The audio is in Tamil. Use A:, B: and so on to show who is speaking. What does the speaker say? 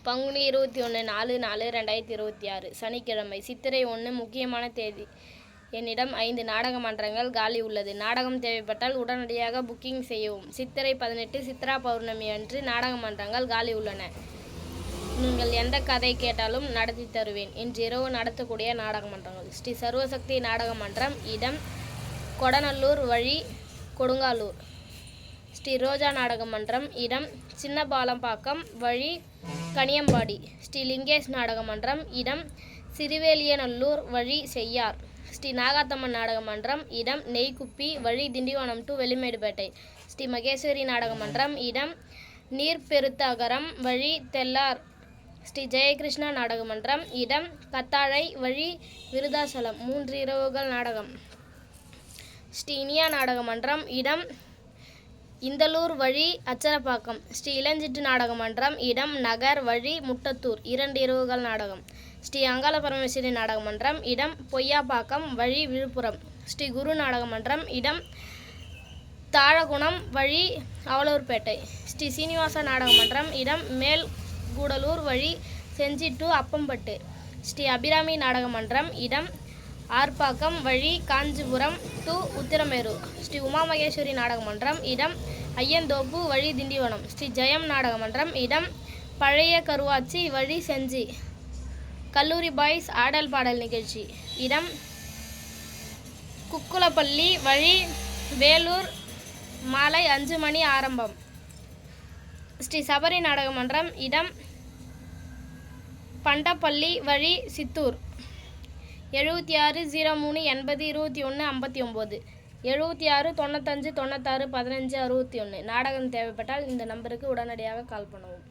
A: பங்குனி 21 4/4/2026 சனிக்கிழமை சித்திரை 1 முக்கியமான தேதி. என்னிடம் 5 நாடக மன்றங்கள் காலி உள்ளது. நாடகம் தேவைப்பட்டால் உடனடியாக புக்கிங் செய்யவும். சித்திரை 18 சித்ரா பௌர்ணமி அன்று நாடக மன்றங்கள் காலி உள்ளன. நீங்கள் எந்த கதை கேட்டாலும் நடத்தி தருவேன். இன்று இரவு நடத்தக்கூடிய நாடக மன்றங்கள்: ஸ்ரீ சர்வசக்தி நாடக மன்றம், இடம் கொடநல்லூர் வழி கொடுங்காலூர். ஸ்ரீ ரோஜா நாடக மன்றம், இடம் சின்னபாலம்பாக்கம் வழி கனியம்பாடி. ஸ்ரீ லிங்கேஷ் நாடக மன்றம், இடம் சிறுவேலியநல்லூர் வழி செய்யார். ஸ்ரீ நாகாத்தம்மன் நாடக மன்றம், இடம் நெய்க்குப்பி வழி திண்டிவனம் டு வெள்ளிமேடுபேட்டை. ஸ்ரீ மகேஸ்வரி நாடக மன்றம், இடம் நீர்பெருத்தகரம் வழி தெல்லார். ஸ்ரீ ஜெயகிருஷ்ணா நாடக மன்றம், இடம் கத்தாழை வழி விருதாசலம். 3 இரவுகள் நாடகம். ஸ்ரீ இனியா நாடக மன்றம், இடம் இந்தலூர் வழி அச்சரப்பாக்கம். ஸ்ரீ இளஞ்சிட்டு நாடக மன்றம், இடம் நகர் வழி முட்டத்தூர். 2 இரவுகள் நாடகம். ஸ்ரீ அங்காள பரமேஸ்வரி நாடக மன்றம், இடம் பொய்யாப்பாக்கம் வழி விழுப்புரம். ஸ்ரீ குரு நாடக மன்றம், இடம் தாழகுணம் வழி அவலூர்பேட்டை. ஸ்ரீ சீனிவாச நாடக மன்றம், இடம் மேல்கூடலூர் வழி செஞ்சி டு அப்பம்பட்டு. ஸ்ரீ அபிராமி நாடக மன்றம், இடம் ஆர்ப்பாக்கம் வழி காஞ்சிபுரம் டு உத்திரமேரூர். ஸ்ரீ உமா மகேஸ்வரி நாடக மன்றம், இடம் ஐயந்தோப்பு வழி திண்டிவனம். ஸ்ரீ ஜெயம் நாடக மன்றம், இடம் பழைய கருவாச்சி வழி செஞ்சி. கல்லூரி பாய்ஸ் ஆடல் பாடல் நிகழ்ச்சி, இடம் குக்குலப்பள்ளி வழி வேலூர். மாலை 5 மணி ஆரம்பம். ஸ்ரீ சபரி நாடக மன்றம், இடம் பண்டப்பள்ளி வழி சித்தூர். 7603802159 7695961561. நாடகம் தேவைப்பட்டால் இந்த நம்பருக்கு உடனடியாக கால் பண்ணவும்.